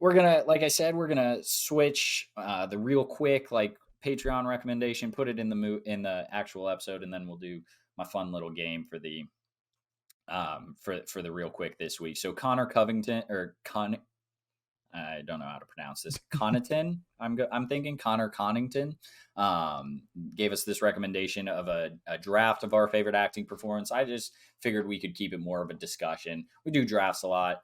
we're gonna, like I said, we're gonna switch the real quick like Patreon recommendation, put it in the actual episode, and then we'll do my fun little game for the for the real quick this week. So Connor Covington or I don't know how to pronounce this. Connaughton, I'm thinking Connor Connington, gave us this recommendation of a draft of our favorite acting performance. I just figured we could keep it more of a discussion. We do drafts a lot.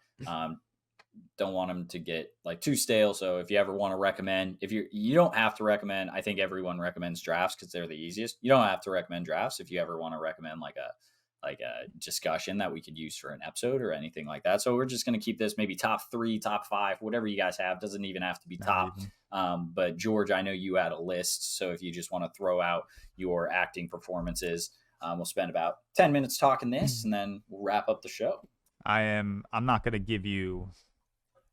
Don't want them to get like too stale. So if you ever want to recommend, you don't have to recommend. I think everyone recommends drafts because they're the easiest. You don't have to recommend drafts if you ever want to recommend like a discussion that we could use for an episode or anything like that. So we're just going to keep this maybe top 3, top 5, whatever you guys have. Doesn't even have to be top. But George, I know you had a list. So if you just want to throw out your acting performances, we'll spend about 10 minutes talking this and then we'll wrap up the show. I'm not going to give you,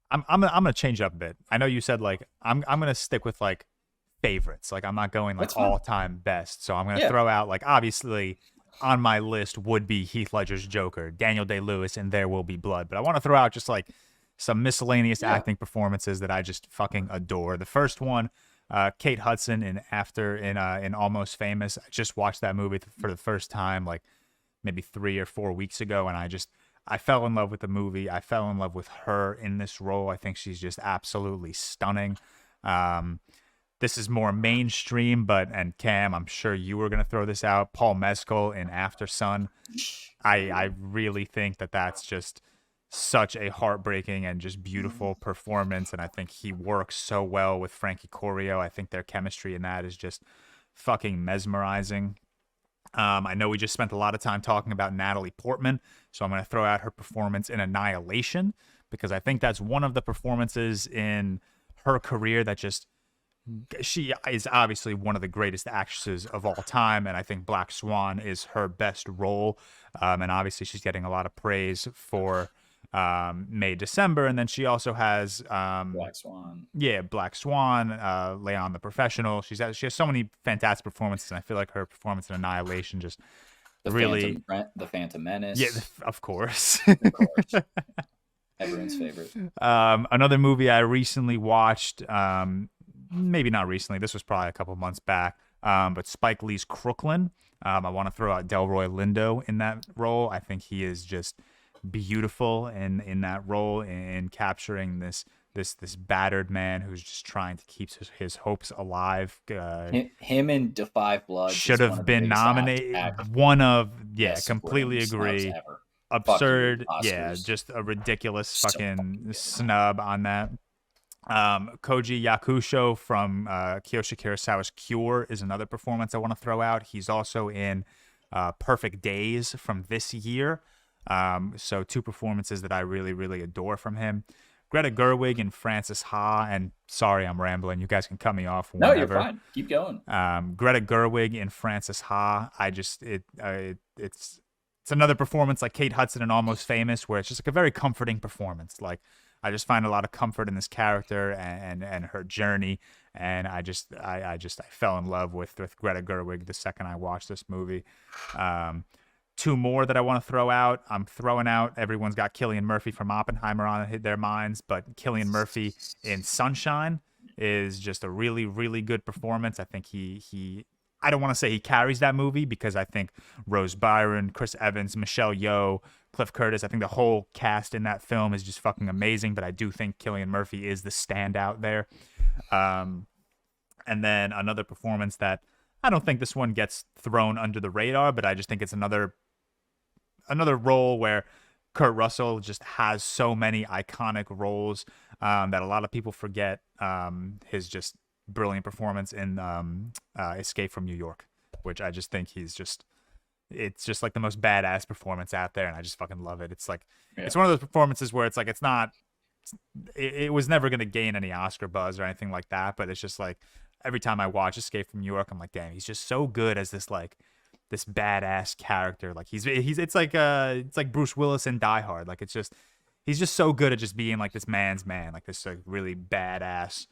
I'm going to change up a bit. I know you said like, I'm going to stick with like favorites. Like I'm not going like all time best. So I'm going to throw out like, obviously on my list would be Heath Ledger's Joker, Daniel Day-Lewis, and There Will Be Blood. But I want to throw out just like some miscellaneous acting performances that I just fucking adore. The first one, Kate Hudson in Almost Famous. I just watched that movie for the first time like maybe 3 or 4 weeks ago, and I fell in love with the movie. I fell in love with her in this role. I think she's just absolutely stunning. This is more mainstream, and Cam, I'm sure you were going to throw this out. Paul Mescal in After Sun. I really think that's just such a heartbreaking and just beautiful performance, and I think he works so well with Frankie Corio. I think their chemistry in that is just fucking mesmerizing. I know we just spent a lot of time talking about Natalie Portman, so I'm going to throw out her performance in Annihilation, because I think that's one of the performances in her career that just... She is obviously one of the greatest actresses of all time, and I think Black Swan is her best role. And obviously she's getting a lot of praise for May, December, and then she also has Black Swan. Yeah, Black Swan, Leon the Professional. She has so many fantastic performances, and I feel like her performance in Annihilation just the Phantom Menace. Yeah, of course. Of course. Everyone's favorite. Another movie I recently watched. Maybe not recently. This was probably a couple months back. But Spike Lee's Crooklyn. I want to throw out Delroy Lindo in that role. I think he is just beautiful in that role, in capturing this battered man who's just trying to keep his hopes alive. Him and Da 5 Blood should have been nominated. Completely agree. Absurd. Yeah, just a ridiculous fucking snub on that. Koji Yakusho from Kiyoshi Kurosawa's Cure is another performance I want to throw out. He's also in Perfect Days from this year. So 2 performances that I really, really adore from him. Greta Gerwig and Frances Ha, and sorry I'm rambling. You guys can cut me off whenever. No, you're fine. Keep going. Greta Gerwig and Frances Ha. It's another performance like Kate Hudson in Almost Famous, where it's just like a very comforting performance. Like, I just find a lot of comfort in this character and her journey, and I fell in love with Greta Gerwig the second I watched this movie. 2 more that I want to throw out. I'm throwing out, everyone's got Cillian Murphy from Oppenheimer on their minds, but Cillian Murphy in Sunshine is just a really, really good performance. I think he I don't want to say he carries that movie, because I think Rose Byrne, Chris Evans, Michelle Yeoh, Cliff Curtis, I think the whole cast in that film is just fucking amazing, but I do think Cillian Murphy is the standout there. And then another performance that I don't think this one gets thrown under the radar, but I just think it's another role where Kurt Russell just has so many iconic roles that a lot of people forget his just brilliant performance in Escape from New York, which I just think it's just like the most badass performance out there, and I just fucking love it. It's like, It's one of those performances where it's like, it was never going to gain any Oscar buzz or anything like that, but it's just like, every time I watch Escape from New York, I'm like, damn, he's just so good as this badass character. Like it's like Bruce Willis in Die Hard. Like he's just so good at just being like this man's man, like this like really badass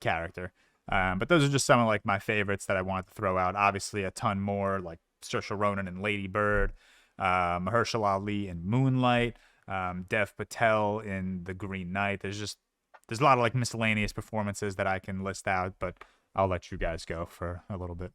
character. But those are just some of like my favorites that I wanted to throw out. Obviously a ton more, like Saoirse Ronan in Lady Bird, Mahershala Ali in Moonlight, Dev Patel in The Green Knight. There's a lot of like miscellaneous performances that I can list out, but I'll let you guys go for a little bit.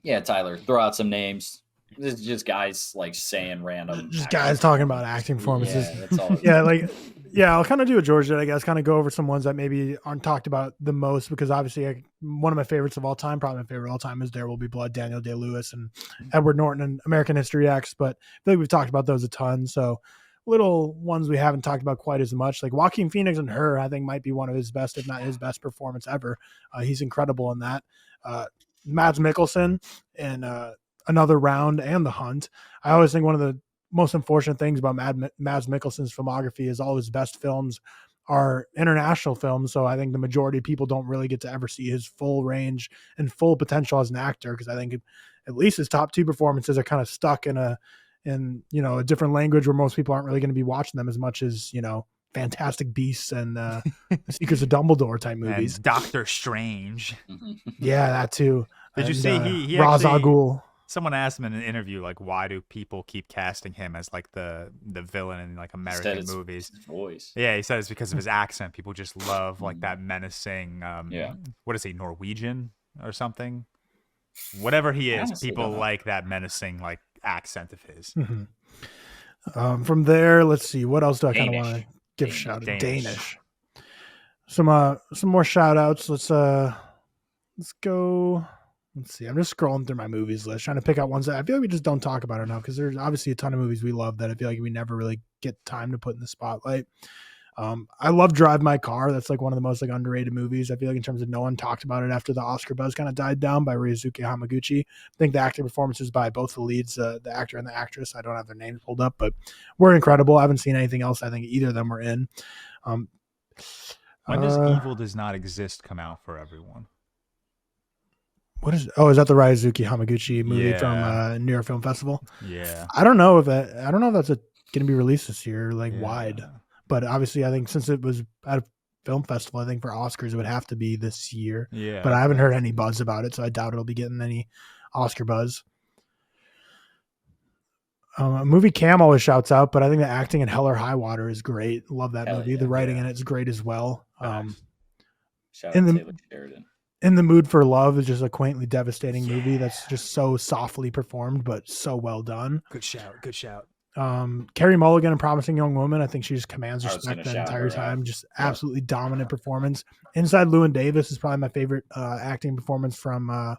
Yeah, Tyler, throw out some names. This is just guys like saying random, just guys talking about acting performances. Yeah, that's all. I'll kind of do what George did, I guess. Kind of go over some ones that maybe aren't talked about the most, because obviously one of my favorites of all time, probably my favorite of all time, is There Will Be Blood, Daniel Day-Lewis and Edward Norton and American History X. But I feel like we've talked about those a ton. So little ones we haven't talked about quite as much, like Joaquin Phoenix and Her, I think might be one of his best, if not his best performance ever. He's incredible in that. Mads Mikkelsen in Another Round and The Hunt. I always think one of the most unfortunate things about Mads Mikkelsen's filmography is all his best films are international films. So I think the majority of people don't really get to ever see his full range and full potential as an actor, because I think at least his top two performances are kind of stuck in a different language where most people aren't really going to be watching them as much as, Fantastic Beasts and Secrets of Dumbledore type movies. And Doctor Strange. Yeah, that too. Did you see he Ra's al Ghul? Someone asked him in an interview, like, why do people keep casting him as like the villain in like American movies? His voice. Yeah, he said it's because of his accent. People just love like that menacing. What is he, Norwegian or something? Whatever he is, people like that menacing like accent of his. Mm-hmm. From there, let's see, what else do I kind of want to give a shout out? Danish. Some more shout outs. Let's go. Let's see. I'm just scrolling through my movies list, trying to pick out ones that I feel like we just don't talk about enough, because there's obviously a ton of movies we love that I feel like we never really get time to put in the spotlight. I love Drive My Car. That's like one of the most like underrated movies. I feel like in terms of no one talked about it after the Oscar buzz kind of died down, by Ryusuke Hamaguchi. I think the acting performances by both the leads, the actor and the actress, I don't have their names pulled up, but were incredible. I haven't seen anything else I think either of them were in. When does Evil Does Not Exist come out for everyone? Is that the Ryusuke Hamaguchi movie from New York Film Festival? Yeah. I don't know if that's going to be released this year, wide. But obviously, I think since it was at a film festival, I think for Oscars it would have to be this year. Yeah. But I haven't heard any buzz about it, so I doubt it'll be getting any Oscar buzz. A movie Cam always shouts out, but I think the acting in Hell or High Water is great. Love that movie. The writing in it is great as well. Shout out Taylor Sheridan. In the Mood for Love is just a quaintly devastating movie that's just so softly performed, but so well done. Good shout. Carey Mulligan in Promising Young Woman, I think she just commands respect that entire time. Just absolutely dominant performance. Inside Llewyn Davis is probably my favorite acting performance from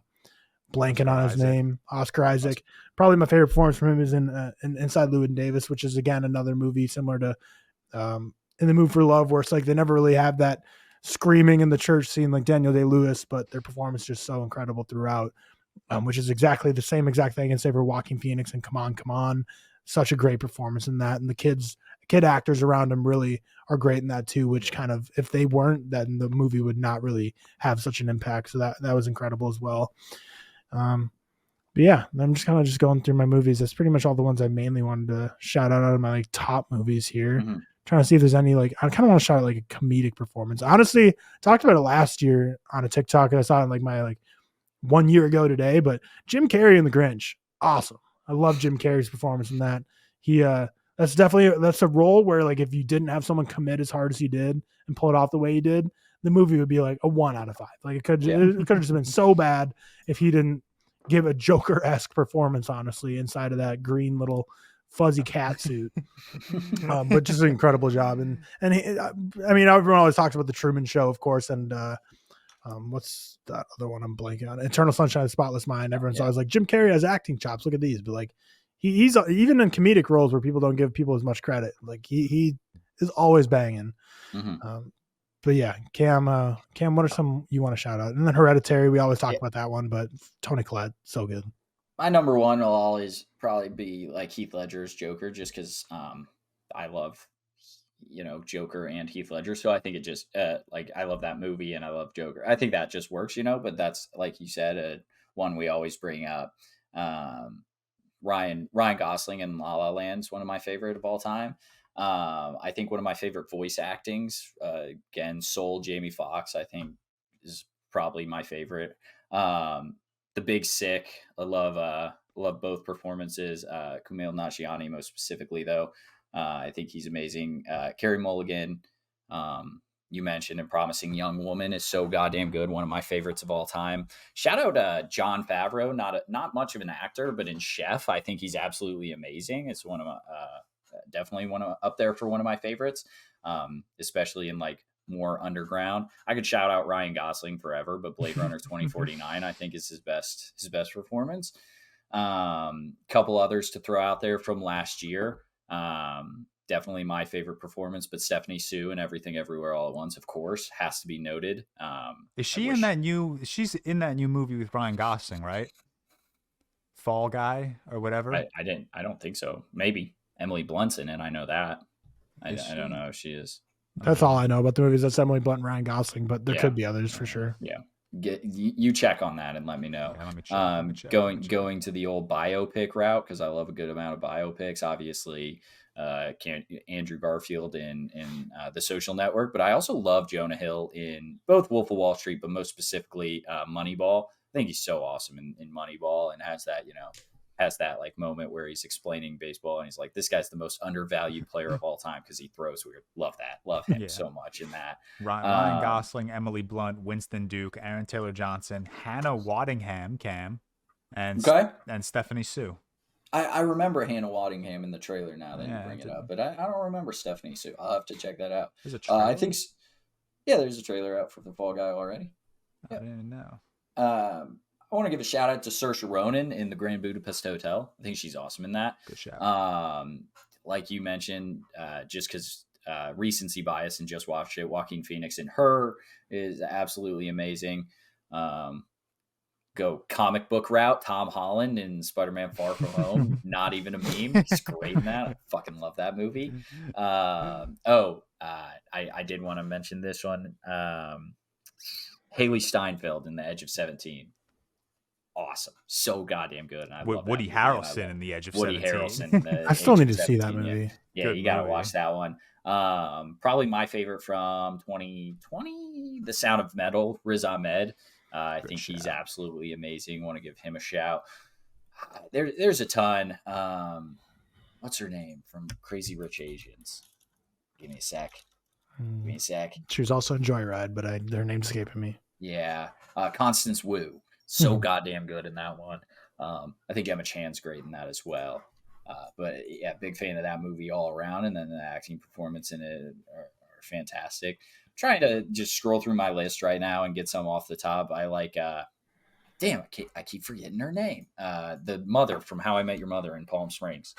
blanking on his name. Oscar Isaac. Probably my favorite performance from him is in Inside Llewyn Davis, which is again another movie similar to In the Mood for Love, where it's like they never really have that screaming in the church scene like Daniel Day-Lewis, but their performance is just so incredible throughout, which is exactly the same exact thing I can say for Joaquin Phoenix and Come On. Such a great performance in that. And the kid actors around him really are great in that too, which kind of, if they weren't, then the movie would not really have such an impact. So that was incredible as well. But yeah, I'm just kind of going through my movies. That's pretty much all the ones I mainly wanted to shout out of my like top movies here. Mm-hmm. Trying to see if there's any, like, I kind of want to shout out like a comedic performance. Honestly, talked about it last year on a TikTok, and I saw it like my 1 year ago today, but Jim Carrey in The Grinch. Awesome. I love Jim Carrey's performance in that. That's a role where like, if you didn't have someone commit as hard as he did and pull it off the way he did, the movie would be like a 1 out of 5. Like it could have just been so bad if he didn't give a Joker-esque performance, honestly, inside of that green little fuzzy cat suit. But just an incredible job. And everyone always talks about The Truman Show, of course, and what's that other one I'm blanking on? Eternal Sunshine of the Spotless Mind. Everyone's always like, Jim Carrey has acting chops. Look at these. But like, he's even in comedic roles where people don't give people as much credit. Like he is always banging. Mm-hmm. But yeah, Cam, what are some you want to shout out? And then Hereditary, we always talk about that one, but Toni Collette, so good. My number one will always probably be like Heath Ledger's Joker, just because I love Joker and Heath Ledger. So I think it just I love that movie and I love Joker. I think that just works, but that's, like you said, one we always bring up. Ryan Gosling in La La Land is one of my favorite of all time. I think one of my favorite voice actings, again, Soul, Jamie Foxx, I think is probably my favorite. The Big Sick, I love both performances. Kumail Nanjiani most specifically, though. I think he's amazing. Carey Mulligan, you mentioned, and Promising Young Woman is so goddamn good. One of my favorites of all time. Shout out Jon Favreau, not much of an actor, but in Chef, I think he's absolutely amazing. It's one of my, definitely up there for one of my favorites, especially in like more underground. I could shout out Ryan Gosling forever, but Blade Runner 2049 I think is his best performance. Couple others to throw out there from last year. Definitely my favorite performance, but Stephanie Sue and Everything Everywhere All at Once, of course, has to be noted. Is she in that new? She's in that new movie with Ryan Gosling, right? Fall Guy or whatever. I don't think so. Maybe Emily Blunt's in it. I know that. I don't know if she is. That's all I know about the movies. That's Emily Blunt and Ryan Gosling, but there could be others for sure. Yeah. You check on that and let me know. Yeah, let me check. Going to the old biopic route, because I love a good amount of biopics. Obviously, Andrew Garfield in The Social Network, but I also love Jonah Hill in both Wolf of Wall Street, but most specifically Moneyball. I think he's so awesome in Moneyball, and has that like moment where he's explaining baseball and he's like, this guy's the most undervalued player of all time because he throws weird. Love him so much in that. Ryan Gosling, Emily Blunt, Winston Duke, Aaron Taylor Johnson, Hannah Waddingham, Cam, and Stephanie Sue. I remember Hannah Waddingham in the trailer now that you bring it up, but I don't remember Stephanie Sue. I'll have to check that out. There's a trailer? I think, there's a trailer out for The Fall Guy already. I didn't know. I want to give a shout out to Saoirse Ronan in The Grand Budapest Hotel. I think she's awesome in that. Good shout. Like you mentioned, just because recency bias and just watched it, Joaquin Phoenix in Her is absolutely amazing. Go comic book route, Tom Holland in Spider-Man Far From Home. Not even a meme. He's great in that. I fucking love that movie. I did want to mention this one. Haley Steinfeld in The Edge of 17. Awesome. So goddamn good. And I love Woody Harrelson in The Edge of 17. Harrelson. I still need to see that movie. Yeah, you got to watch that one. Probably my favorite from 2020, The Sound of Metal, Riz Ahmed. I think he's absolutely amazing. Want to give him a shout. There's a ton. What's her name from Crazy Rich Asians? Give me a sec. She was also in Joyride, but their name's escaping me. Yeah. Constance Wu. So goddamn good in that one. I think Emma Chan's great in that as well. But yeah, big fan of that movie all around. And then the acting performance in it are fantastic. Trying to just scroll through my list right now and get some off the top. I like, I keep forgetting her name. The mother from How I Met Your Mother in Palm Springs.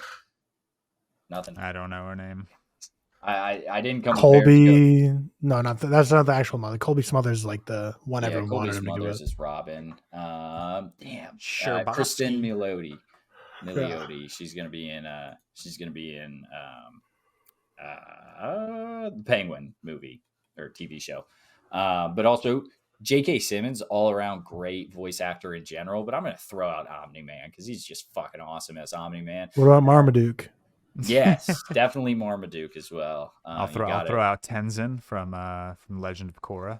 Nothing. I don't know her name. I didn't come. Colby. No, that's not the actual mother. Colby Smothers, like the one everyone Colby wanted him to do Smothers it. is Robin. Damn. Sure. Kristen Milioti. She's gonna be in. The Penguin movie or TV show. But also J.K. Simmons, all around great voice actor in general. But I'm gonna throw out Omni-Man because he's just fucking awesome as Omni-Man. What about Marmaduke? Yes, definitely Marmaduke as well. I'll throw out Tenzin from Legend of Korra.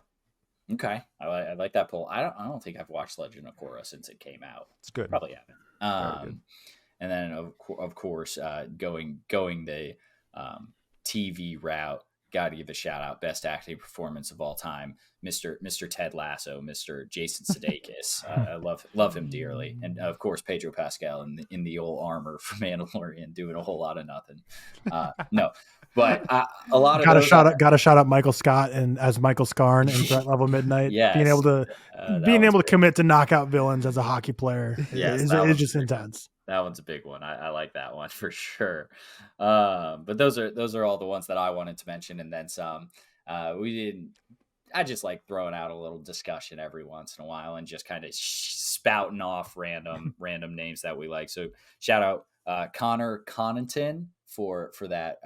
Okay, I like that poll. I don't think I've watched Legend of Korra since it came out. It's good. Probably haven't. And then of course going the TV route. Got to give a shout out, best acting performance of all time, Mr. Ted Lasso, Mr. Jason Sudeikis. I love him dearly, and of course Pedro Pascal in the old armor for Mandalorian, doing a whole lot of nothing. No, but a lot of got to shout out Michael Scott and as Michael Scarn in Threat Level Midnight. Yes. being able to commit to knockout villains as a hockey player is just intense. That one's a big one. I like that one for sure. But those are all the ones that I wanted to mention, and then some. I just like throwing out a little discussion every once in a while and just kind of spouting off random names that we like. So shout out Connor Connaughton for that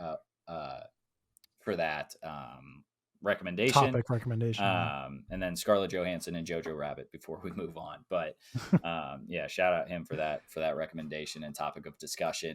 recommendation. Topic recommendation. And then Scarlett Johansson and Jojo Rabbit before we move on. But shout out him for that recommendation and topic of discussion.